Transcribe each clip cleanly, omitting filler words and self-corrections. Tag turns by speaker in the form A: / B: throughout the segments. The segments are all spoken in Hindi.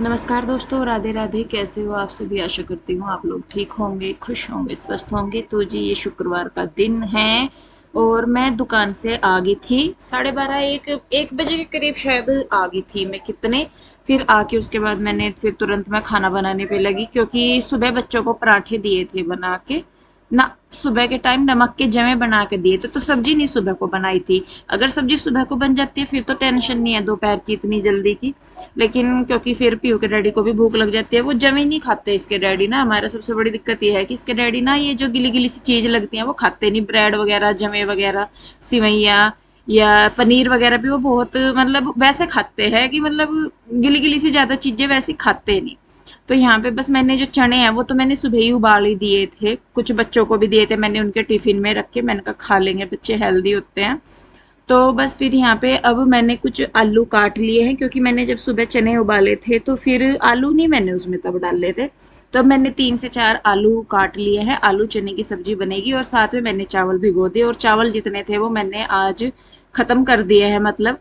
A: नमस्कार दोस्तों, राधे राधे। कैसे हो आप सभी? आशा करती हूँ आप लोग ठीक होंगे, खुश होंगे, स्वस्थ होंगे। तो जी, ये शुक्रवार का दिन है और मैं दुकान से आ गई थी 12:30 एक बजे के करीब शायद आ गई थी मैं। कितने फिर आके उसके बाद मैंने फिर तुरंत मैं खाना बनाने पे लगी, क्योंकि सुबह बच्चों को पराठे दिए थे बना के ना। सुबह के टाइम नमक के जमे बना के दिए थे, तो सब्जी नहीं सुबह को बनाई थी। अगर सब्जी सुबह को बन जाती है फिर तो टेंशन नहीं है दोपहर की इतनी जल्दी की। लेकिन क्योंकि फिर पीयू के डैडी को भी भूख लग जाती है, वो जमे नहीं खाते इसके डैडी ना। हमारा सबसे बड़ी दिक्कत ये है कि इसके डैडी ना ये जो गिली गिली सी चीज लगती है वो खाते नहीं। ब्रेड वगैरह, जमे वगैरह, सिवैया या पनीर वगैरह भी वो बहुत मतलब वैसे खाते हैं कि मतलब गिली गिली सी ज्यादा चीजें वैसी खाते नहीं। तो यहाँ पे बस मैंने जो चने हैं वो तो मैंने सुबह ही उबाल ही दिए थे, कुछ बच्चों को भी दिए थे मैंने, उनके टिफिन में रख के। मैंने कहा खा लेंगे बच्चे, हेल्दी होते हैं। तो बस फिर यहाँ पे अब मैंने कुछ आलू काट लिए हैं, क्योंकि मैंने जब सुबह चने उबाले थे तो फिर आलू नहीं मैंने उसमें तब डाले थे। तो अब मैंने 3 से 4 आलू काट लिए हैं। आलू चने की सब्जी बनेगी और साथ में मैंने चावल भिगो दिए, और चावल जितने थे वो मैंने आज खत्म कर दिए हैं मतलब।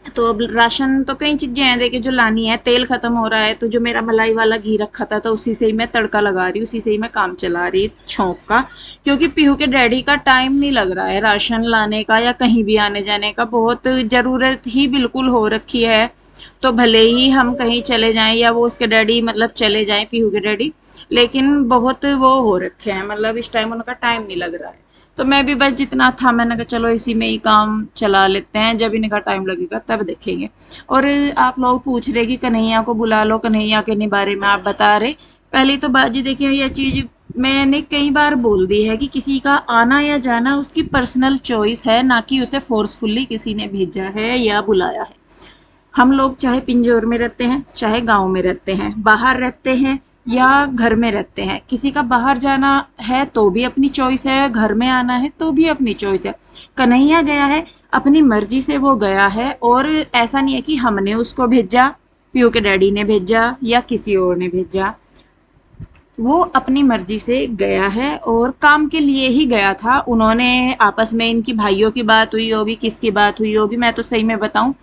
A: तो अब राशन तो कई चीजें हैं देखिए जो लानी है। तेल खत्म हो रहा है, तो जो मेरा मलाई वाला घी रखा था तो उसी से ही मैं तड़का लगा रही हूँ, उसी से ही मैं काम चला रही छौंक का। क्योंकि पीहू के डैडी का टाइम नहीं लग रहा है राशन लाने का या कहीं भी आने जाने का। बहुत जरूरत ही बिल्कुल हो रखी है। तो भले ही हम कहीं चले जाएं या वो उसके डैडी मतलब चले जाएं, पीहू के डैडी, लेकिन बहुत वो हो रखे हैं मतलब इस टाइम उनका टाइम नहीं लग रहा है। तो मैं भी बस जितना था मैंने कहा चलो इसी में ही काम चला लेते हैं, जब इनका टाइम लगेगा तब देखेंगे। और आप लोग पूछ रहे कि कन्हैया को बुला लो, कन्हैया के बारे में आप बता रहे। पहली तो बात जी देखिए, ये चीज मैंने कई बार बोल दी है कि किसी का आना या जाना उसकी पर्सनल चॉइस है, ना कि उसे फोर्सफुली किसी ने भेजा है या बुलाया है। हम लोग चाहे पिंजौर में रहते हैं, चाहे गांव में रहते हैं, बाहर रहते हैं या घर में रहते हैं, किसी का बाहर जाना है तो भी अपनी चॉइस है, घर में आना है तो भी अपनी चॉइस है। कन्हैया गया है, अपनी मर्जी से वो गया है, और ऐसा नहीं है कि हमने उसको भेजा, पीयू के डैडी ने भेजा या किसी और ने भेजा। वो अपनी मर्जी से गया है और काम के लिए ही गया था। उन्होंने आपस में इनकी भाइयों की बात हुई होगी, किसकी बात हुई होगी, मैं तो सही में बताऊं,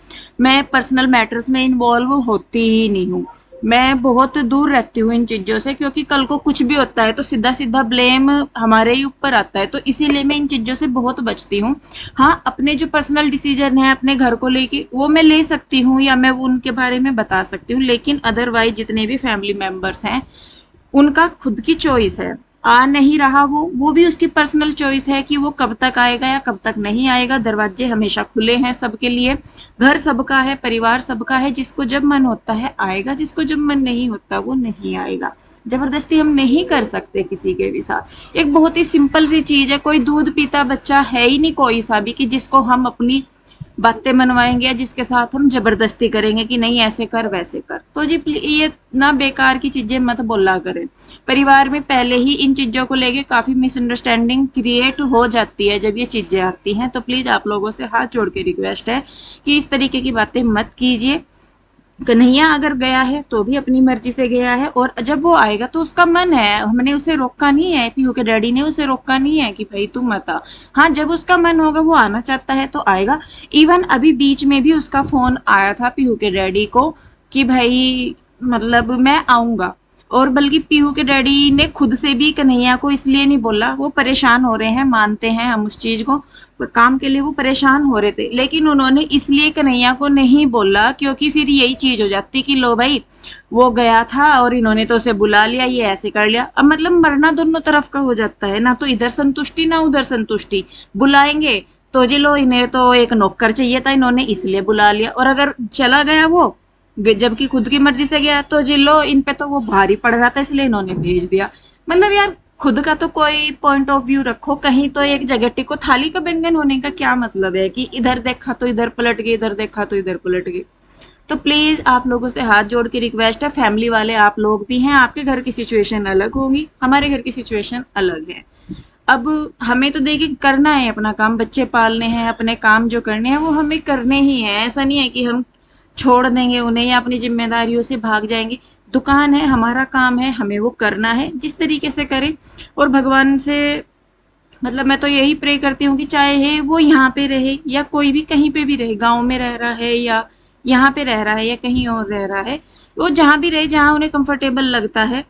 A: मैं पर्सनल मैटर्स में इन्वॉल्व होती ही नहीं हूँ। मैं बहुत दूर रहती हूँ इन चीजों से, क्योंकि कल को कुछ भी होता है तो सीधा सीधा ब्लेम हमारे ही ऊपर आता है, तो इसीलिए मैं इन चीजों से बहुत बचती हूँ। हाँ, अपने जो पर्सनल डिसीजन है अपने घर को लेके वो मैं ले सकती हूँ या मैं उनके बारे में बता सकती हूँ, लेकिन अदरवाइज जितने भी फैमिली मेंबर्स हैं उनका खुद की चॉइस है। आ नहीं रहा वो भी उसकी पर्सनल चॉइस है कि वो कब तक आएगा या कब तक नहीं आएगा। दरवाजे हमेशा खुले हैं सबके लिए। घर सबका है, परिवार सबका है। जिसको जब मन होता है आएगा, जिसको जब मन नहीं होता वो नहीं आएगा। जबरदस्ती हम नहीं कर सकते किसी के भी साथ। एक बहुत ही सिंपल सी चीज है, कोई दूध पीता बच्चा है ही नहीं कोई सा भी कि जिसको हम अपनी बातें मनवाएंगे या जिसके साथ हम जबरदस्ती करेंगे कि नहीं ऐसे कर वैसे कर। तो जी ये ना बेकार की चीजें मत बोला करें। परिवार में पहले ही इन चीजों को लेके काफी मिसअंडरस्टैंडिंग क्रिएट हो जाती है जब ये चीजें आती हैं। तो प्लीज आप लोगों से हाथ जोड़ के रिक्वेस्ट है कि इस तरीके की बातें मत कीजिए। कन्हैया अगर गया है तो भी अपनी मर्जी से गया है, और जब वो आएगा तो उसका मन है, हमने उसे रोका नहीं है, पीहू के डैडी ने उसे रोका नहीं है कि भाई तू मत आ। हाँ, जब उसका मन होगा, वो आना चाहता है तो आएगा। इवन अभी बीच में भी उसका फोन आया था पीहू के डैडी को कि भाई मतलब मैं आऊंगा। और बल्कि पीहू के डैडी ने खुद से भी कन्हैया को इसलिए नहीं बोला, वो परेशान हो रहे हैं, मानते हैं हम उस चीज को, काम के लिए वो परेशान हो रहे थे, लेकिन उन्होंने इसलिए कन्हैया को नहीं बोला क्योंकि फिर यही चीज हो जाती कि लो भाई वो गया था और इन्होंने तो उसे बुला लिया, ये ऐसे कर लिया। अब मतलब मरना दोनों तरफ का हो जाता है ना, तो इधर संतुष्टि ना उधर संतुष्टि। बुलाएंगे तो जी लो इन्हें तो एक नौकर चाहिए था, इन्होंने इसलिए बुला लिया। और अगर चला गया वो जबकि खुद की मर्जी से गया तो जी लो इन पे तो वो भारी पड़ रहा था इसलिए इन्होंने भेज दिया। मतलब यार, खुद का तो कोई पॉइंट ऑफ व्यू रखो। कहीं तो एक जगह टिको। थाली का बैंगन होने का क्या मतलब है कि इधर देखा तो इधर पलट गई, इधर देखा तो इधर पलट गई। तो प्लीज आप लोगों से हाथ जोड़ के रिक्वेस्ट है, फैमिली वाले आप लोग भी हैं, आपके घर की सिचुएशन अलग होगी, हमारे घर की सिचुएशन अलग है। अब हमें तो देखिए करना है अपना काम, बच्चे पालने हैं, अपने काम जो करने हैं वो हमें करने ही है। ऐसा नहीं है कि हम छोड़ देंगे उन्हें या अपनी जिम्मेदारियों से भाग जाएंगे। दुकान है, हमारा काम है, हमें वो करना है, जिस तरीके से करें। और भगवान से मतलब मैं तो यही प्रे करती हूँ कि चाहे वो यहाँ पे रहे या कोई भी कहीं पे भी रहे, गांव में रह रहा है या यहाँ पे रह रहा है या कहीं और रह रहा है, वो जहाँ भी रहे, जहाँ उन्हें कंफर्टेबल लगता है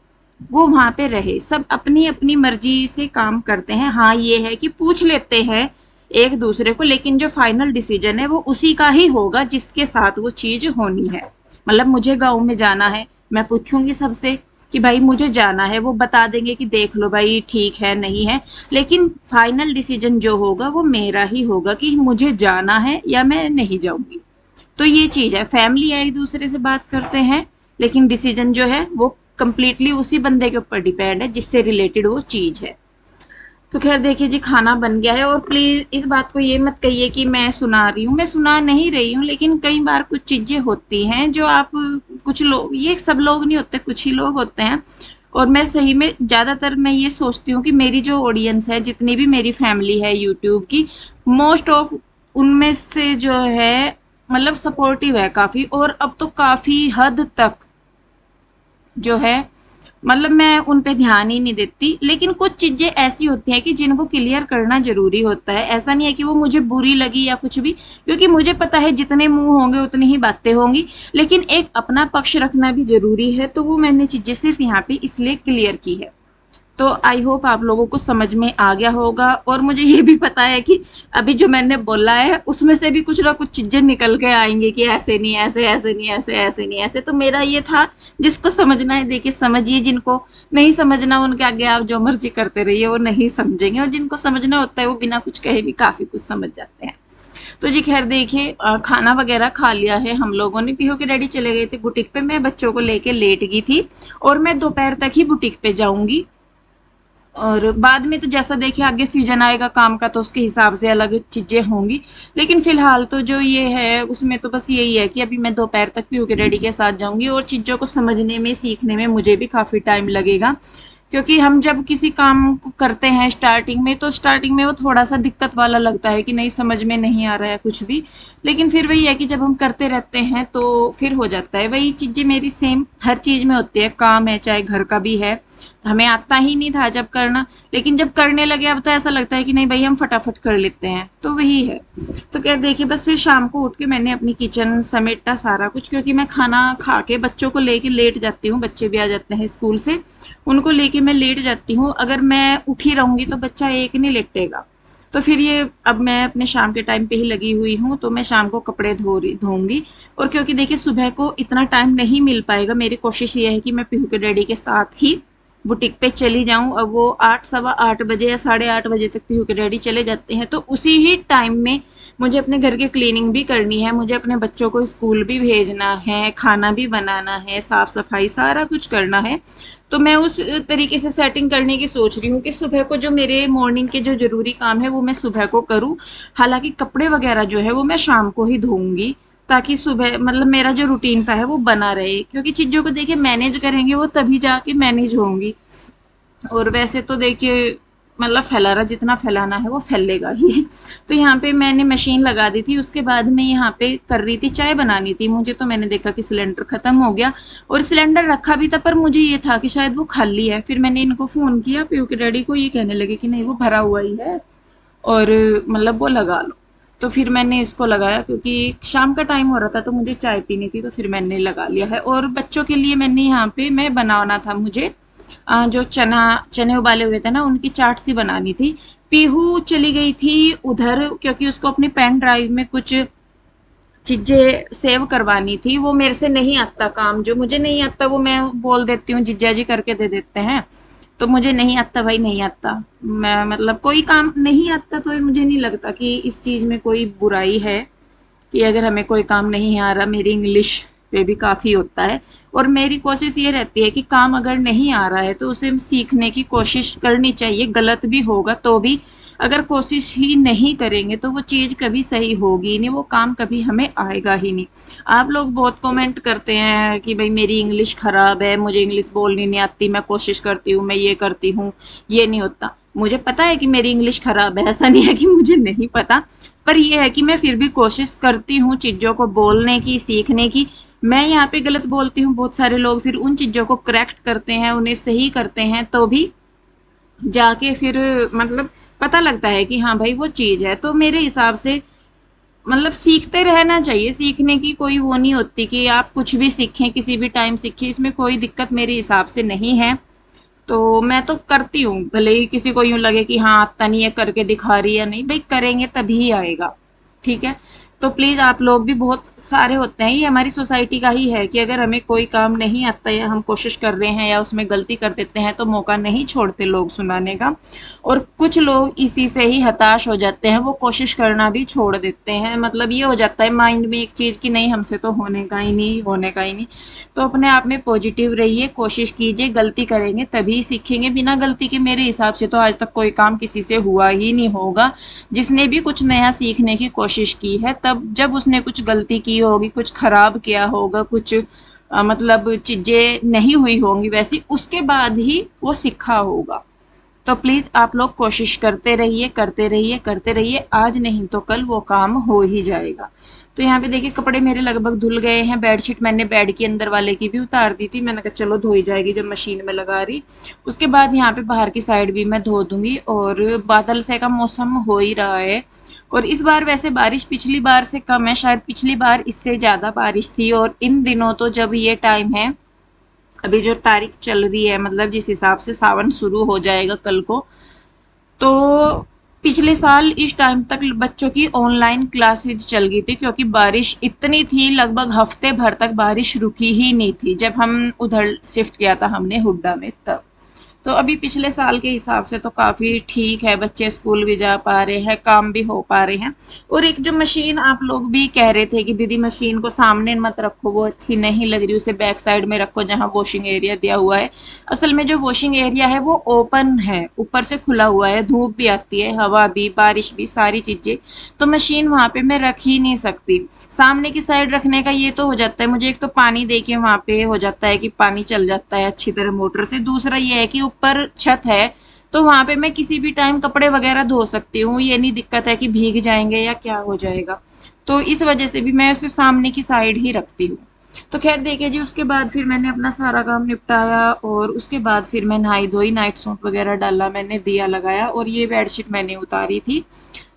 A: वो वहाँ पे रहे। सब अपनी अपनी मर्जी से काम करते हैं। हाँ, ये है कि पूछ लेते हैं एक दूसरे को, लेकिन जो फाइनल डिसीजन है वो उसी का ही होगा जिसके साथ वो चीज होनी है। मतलब मुझे गाँव में जाना है, मैं पूछूंगी सबसे कि भाई मुझे जाना है, वो बता देंगे कि देख लो भाई ठीक है नहीं है, लेकिन फाइनल डिसीजन जो होगा वो मेरा ही होगा कि मुझे जाना है या मैं नहीं जाऊंगी। तो ये चीज है, फैमिली है, एक दूसरे से बात करते हैं, लेकिन डिसीजन जो है वो कंप्लीटली उसी बंदे के ऊपर डिपेंड है जिससे रिलेटेड वो चीज है। तो खैर देखिए जी, खाना बन गया है। और प्लीज इस बात को ये मत कहिए कि मैं सुना रही हूँ, मैं सुना नहीं रही हूँ, लेकिन कई बार कुछ चीजें होती हैं जो आप, कुछ लोग, ये सब लोग नहीं होते, कुछ ही लोग होते हैं। और मैं सही में ज्यादातर मैं ये सोचती हूँ कि मेरी जो ऑडियंस है, जितनी भी मेरी फैमिली है यूट्यूब की, मोस्ट ऑफ उनमें से जो है मतलब सपोर्टिव है काफी, और अब तो काफी हद तक जो है मतलब मैं उन पे ध्यान ही नहीं देती। लेकिन कुछ चीजें ऐसी होती हैं कि जिनको क्लियर करना जरूरी होता है। ऐसा नहीं है कि वो मुझे बुरी लगी या कुछ भी, क्योंकि मुझे पता है जितने मुंह होंगे उतनी ही बातें होंगी, लेकिन एक अपना पक्ष रखना भी जरूरी है। तो वो मैंने चीजें सिर्फ यहाँ पे इसलिए क्लियर की है। तो आई होप आप लोगों को समझ में आ गया होगा। और मुझे ये भी पता है कि अभी जो मैंने बोला है उसमें से भी कुछ ना कुछ चीजें निकल के आएंगी कि ऐसे नहीं, ऐसे ऐसे नहीं, ऐसे ऐसे नहीं, ऐसे। तो मेरा ये था, जिसको समझना है देखिए समझिए, जिनको नहीं समझना उनके आगे आप जो मर्जी करते रहिए, वो नहीं समझेंगे, और जिनको समझना होता है वो बिना कुछ कहे भी काफी कुछ समझ जाते हैं। तो जी खैर देखिए, खाना वगैरह खा लिया है हम लोगों ने। पीहू के डैडी चले गए थे बुटीक पे, मैं बच्चों को लेके लेट गई थी, और मैं दोपहर तक ही बुटीक पे जाऊंगी। और बाद में तो जैसा देखिए आगे सीजन आएगा काम का, तो उसके हिसाब से अलग चीजें होंगी। लेकिन फिलहाल तो जो ये है उसमें तो बस यही है कि अभी मैं दोपहर तक पीयू के डैडी के साथ जाऊंगी, और चीजों को समझने में, सीखने में मुझे भी काफी टाइम लगेगा। क्योंकि हम जब किसी काम को करते हैं स्टार्टिंग में, तो स्टार्टिंग में वो थोड़ा सा दिक्कत वाला लगता है कि नहीं समझ में नहीं आ रहा है कुछ भी। लेकिन फिर वही है कि जब हम करते रहते हैं तो फिर हो जाता है। वही चीजें मेरी सेम हर चीज में होती है, काम है चाहे घर का भी है। हमें आता ही नहीं था जब करना, लेकिन जब करने लगे अब तो ऐसा लगता है कि नहीं भाई हम फटाफट कर लेते हैं। तो वही है। तो क्या देखिए, बस फिर शाम को उठ के मैंने अपनी किचन समेटा सारा कुछ, क्योंकि मैं खाना खा के बच्चों को लेके लेट जाती हूँ, बच्चे भी आ जाते हैं स्कूल से, उनको लेके मैं लेट जाती हूँ। अगर मैं उठी रहूंगी तो बच्चा एक नहीं लेटेगा। तो फिर ये अब मैं अपने शाम के टाइम पे ही लगी हुई हूँ, तो मैं शाम को कपड़े धोऊंगी। और क्योंकि देखिए सुबह को इतना टाइम नहीं मिल पाएगा, मेरी कोशिश ये है कि मैं पीहू के डैडी के साथ ही बुटीक पे चली जाऊं। अब वो 8 सवा 8 बजे या 8:30 बजे तक पीहू के डैडी चले जाते हैं, तो उसी ही टाइम में मुझे अपने घर की क्लीनिंग भी करनी है, मुझे अपने बच्चों को स्कूल भी भेजना है, खाना भी बनाना है, साफ सफाई सारा कुछ करना है। तो मैं उस तरीके से सेटिंग करने की सोच रही हूँ कि सुबह को जो मेरे मॉर्निंग के जो जरूरी काम है वो मैं सुबह को करूँ। हालांकि कपड़े वगैरह जो है वो मैं शाम को ही धोऊंगी, ताकि सुबह मतलब मेरा जो रूटीन सा है वो बना रहे। क्योंकि चीजों को देखिए मैनेज करेंगे वो तभी जाके मैनेज होंगी। और वैसे तो देखिए मतलब फैला रहा, जितना फैलाना है वो फैलेगा ही। तो यहाँ पे मैंने मशीन लगा दी थी, उसके बाद में यहाँ पे कर रही थी, चाय बनानी थी मुझे। तो मैंने देखा कि सिलेंडर खत्म हो गया, और सिलेंडर रखा भी था, पर मुझे ये था कि शायद वो खाली है। फिर मैंने इनको फोन किया पीयू के डैडी को, ये कहने लगे कि नहीं वो भरा हुआ ही है, और मतलब वो लगा लो। तो फिर मैंने इसको लगाया, क्योंकि शाम का टाइम हो रहा था तो मुझे चाय पीनी थी, तो फिर मैंने लगा लिया है। और बच्चों के लिए मैंने यहाँ पे मैं बनाना था मुझे, जो चने उबाले हुए थे ना, उनकी चाट सी बनानी थी। पीहू चली गई थी उधर, क्योंकि उसको अपनी पेन ड्राइव में कुछ चीजें सेव करवानी थी। वो मेरे से नहीं आता काम, जो मुझे नहीं आता वो मैं बोल देती हूँ, जीजा जी करके दे देते हैं। तो मुझे नहीं आता भाई, नहीं आता। मैं मतलब कोई काम नहीं आता तो मुझे नहीं लगता कि इस चीज में कोई बुराई है, कि अगर हमें कोई काम नहीं आ रहा। मेरी इंग्लिश पे भी काफ़ी होता है। और मेरी कोशिश ये रहती है कि काम अगर नहीं आ रहा है तो उसे सीखने की कोशिश करनी चाहिए, गलत भी होगा तो भी। अगर कोशिश ही नहीं करेंगे तो वो चीज़ कभी सही होगी नहीं, वो काम कभी हमें आएगा ही नहीं। आप लोग बहुत कमेंट करते हैं कि भाई मेरी इंग्लिश ख़राब है, मुझे इंग्लिश बोलनी नहीं आती, मैं कोशिश करती हूँ, मैं ये करती हूँ, ये नहीं होता। मुझे पता है कि मेरी इंग्लिश ख़राब है, ऐसा नहीं है कि मुझे नहीं पता। पर ये है कि मैं फिर भी कोशिश करती हूँ चीज़ों को बोलने की, सीखने की। मैं यहाँ पे गलत बोलती हूँ, बहुत सारे लोग फिर उन चीज़ों को करेक्ट करते हैं, उन्हें सही करते हैं, तो भी जाके फिर मतलब पता लगता है कि हाँ भाई वो चीज़ है। तो मेरे हिसाब से मतलब सीखते रहना चाहिए, सीखने की कोई वो नहीं होती कि आप कुछ भी सीखें, किसी भी टाइम सीखें, इसमें कोई दिक्कत मेरे हिसाब से नहीं है। तो मैं तो करती हूँ, भले ही किसी को यूं लगे कि हाँ आता नहीं है, करके दिखा रही है, नहीं भाई, करेंगे तभी आएगा। ठीक है। तो प्लीज आप लोग भी, बहुत सारे होते हैं, ये हमारी सोसाइटी का ही है कि अगर हमें कोई काम नहीं आता या हम कोशिश कर रहे हैं या उसमें गलती कर देते हैं तो मौका नहीं छोड़ते लोग सुनाने का। और कुछ लोग इसी से ही हताश हो जाते हैं, वो कोशिश करना भी छोड़ देते हैं, मतलब ये हो जाता है माइंड में एक चीज कि नहीं हमसे तो होने का ही नहीं, होने का ही नहीं। तो अपने आप में पॉजिटिव रहिए, कोशिश कीजिए, गलती करेंगे तभी सीखेंगे, बिना गलती के मेरे हिसाब से तो आज तक कोई काम किसी से हुआ ही नहीं होगा। जिसने भी कुछ नया सीखने की कोशिश की है, तब जब उसने कुछ गलती की होगी, कुछ खराब किया होगा, कुछ मतलब चीजें नहीं हुई होंगी वैसी, उसके बाद ही वो सीखा होगा। तो प्लीज आप लोग कोशिश करते रहिए, करते रहिए, करते रहिए, आज नहीं तो कल वो काम हो ही जाएगा। तो यहाँ पे देखिए कपड़े मेरे लगभग धुल गए हैं, बेडशीट मैंने बेड के अंदर वाले की भी उतार दी थी, मैंने कहा चलो धोई जाएगी जब मशीन में लगा रही। उसके बाद यहाँ पे बाहर की साइड भी मैं धो दूंगी। और बादल से का मौसम हो ही रहा है। और इस बार वैसे बारिश पिछली बार से कम है, शायद पिछली बार इससे ज्यादा बारिश थी। और इन दिनों तो जब ये टाइम है, अभी जो तारीख चल रही है, मतलब जिस हिसाब से सावन शुरू हो जाएगा कल को, तो पिछले साल इस टाइम तक बच्चों की ऑनलाइन क्लासेज चल गई थी, क्योंकि बारिश इतनी थी, लगभग हफ्ते भर तक बारिश रुकी ही नहीं थी जब हम उधर शिफ्ट किया था हमने हुड्डा में तब। तो अभी पिछले साल के हिसाब से तो काफी ठीक है, बच्चे स्कूल भी जा पा रहे हैं, काम भी हो पा रहे हैं। और एक जो मशीन आप लोग भी कह रहे थे कि दीदी मशीन को सामने मत रखो, वो अच्छी नहीं लग रही, उसे बैक साइड में रखो जहां वॉशिंग एरिया दिया हुआ है। असल में जो वॉशिंग एरिया है वो ओपन है, ऊपर से खुला हुआ है, धूप भी आती है, हवा भी, बारिश भी, सारी चीजें। तो मशीन वहां पे मैं रख ही नहीं सकती। सामने की साइड रखने का ये तो हो जाता है, मुझे एक तो पानी देके वहां पे हो जाता है कि पानी चल जाता है अच्छी तरह मोटर से, दूसरा ये है कि ऊपर छत है, तो वहां पे मैं किसी भी टाइम कपड़े वगैरह धो सकती हूँ, ये नहीं दिक्कत है कि भीग जाएंगे या क्या हो जाएगा। तो इस वजह से भी मैं उसे सामने की साइड ही रखती हूँ। तो खैर देखिए जी, उसके बाद फिर मैंने अपना सारा काम निपटाया और उसके बाद फिर मैं नहाई धोई, नाइट सूट वगैरह डाला, मैंने दिया लगाया और ये बेडशीट मैंने उतारी थी।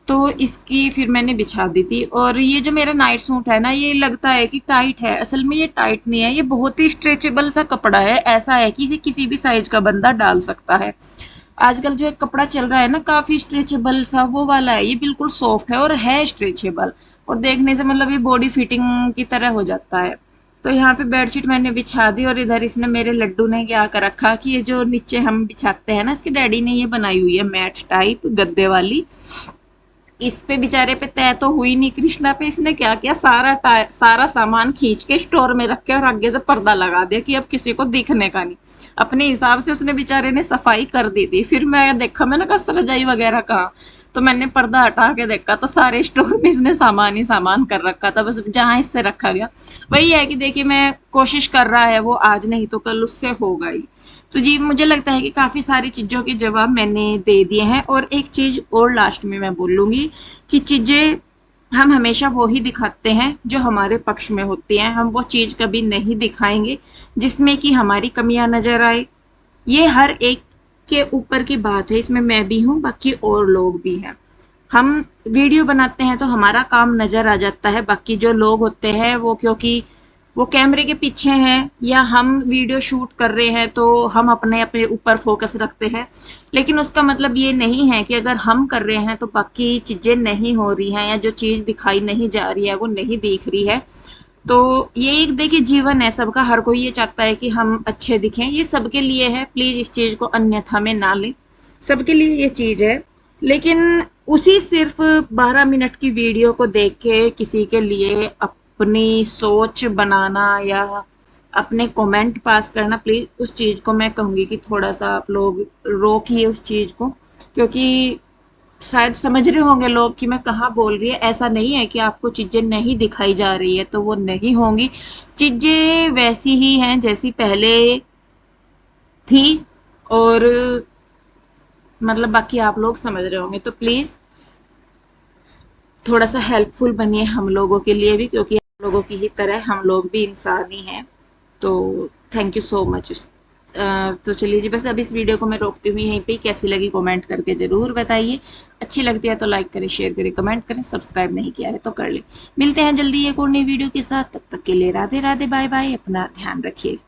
A: तो इसकी फिर मैंने बिछा दी थी। और ये जो मेरा नाइट सूट है ना, ये लगता है कि टाइट है, असल में ये टाइट नहीं है, ये बहुत ही स्ट्रेचेबल सा कपड़ा है, ऐसा है कि इसे किसी भी साइज का बंदा डाल सकता है। आजकल जो एक कपड़ा चल रहा है ना काफी स्ट्रेचेबल सा, वो वाला है, ये बिल्कुल सॉफ्ट है और है स्ट्रेचेबल। और देखने से मतलब ये बॉडी फिटिंग की तरह हो जाता है। तो यहाँ पे बेडशीट मैंने बिछा दी और इधर इसने, मेरे लड्डू ने क्या कर रखा कि ये जो नीचे हम बिछाते हैं ना, इसके डैडी ने ये बनाई हुई है मैट टाइप गद्दे वाली। इस पे बेचारे पे तय तो हुई नहीं, कृष्णा पे इसने क्या किया, सारा सामान खींच के स्टोर में रख के और आगे से पर्दा लगा दिया कि अब किसी को दिखने का नहीं। अपने हिसाब से उसने बेचारे ने सफाई कर दी थी। फिर मैं देखा, मैंने कहा रजाई वगैरह कहाँ, तो मैंने पर्दा हटा के देखा तो सारे स्टोर में इसने सामान ही सामान कर रखा था, बस जहां इससे रखा गया। वही है कि देखिए मैं कोशिश कर रहा है वो, आज नहीं तो कल उससे होगा ही। तो जी मुझे लगता है कि काफ़ी सारी चीज़ों के जवाब मैंने दे दिए हैं। और एक चीज़ और लास्ट में मैं बोलूँगी कि चीज़ें हम हमेशा वो ही दिखाते हैं जो हमारे पक्ष में होती हैं, हम वो चीज़ कभी नहीं दिखाएंगे जिसमें कि हमारी कमियां नजर आए। ये हर एक के ऊपर की बात है, इसमें मैं भी हूँ, बाकी और लोग भी हैं। हम वीडियो बनाते हैं तो हमारा काम नजर आ जाता है, बाकी जो लोग होते हैं वो, क्योंकि वो कैमरे के पीछे हैं या हम वीडियो शूट कर रहे हैं, तो हम अपने अपने ऊपर फोकस रखते हैं। लेकिन उसका मतलब ये नहीं है कि अगर हम कर रहे हैं तो बाकी चीजें नहीं हो रही हैं, या जो चीज दिखाई नहीं जा रही है वो नहीं दिख रही है। तो ये एक देखिए जीवन है सबका, हर कोई ये चाहता है कि हम अच्छे दिखें, ये सबके लिए है, प्लीज इस चीज को अन्यथा में ना लें, सबके लिए ये चीज है। लेकिन उसी सिर्फ 12 मिनट की वीडियो को देख के किसी के लिए अपनी सोच बनाना या अपने कमेंट पास करना, प्लीज उस चीज को मैं कहूंगी कि थोड़ा सा आप लोग रोकिए उस चीज को। क्योंकि शायद समझ रहे होंगे लोग कि मैं कहाँ बोल रही है, ऐसा नहीं है कि आपको चीजें नहीं दिखाई जा रही है तो वो नहीं होंगी, चीजें वैसी ही हैं जैसी पहले थी। और मतलब बाकी आप लोग समझ रहे होंगे, तो प्लीज थोड़ा सा हेल्पफुल बनिए हम लोगों के लिए भी, क्योंकि हम लोगों की ही तरह हम लोग भी इंसान ही हैं। तो थैंक यू सो मच। तो चलिए जी, बस अब इस वीडियो को मैं रोकती हुई यहीं पे। कैसी लगी कमेंट करके ज़रूर बताइए। अच्छी लगती है तो लाइक करें, शेयर करें, कमेंट करें। सब्सक्राइब नहीं किया है तो कर लें। मिलते हैं जल्दी एक और नई वीडियो के साथ। तब तक के लिए राधे राधे, बाय बाय। अपना ध्यान रखिए।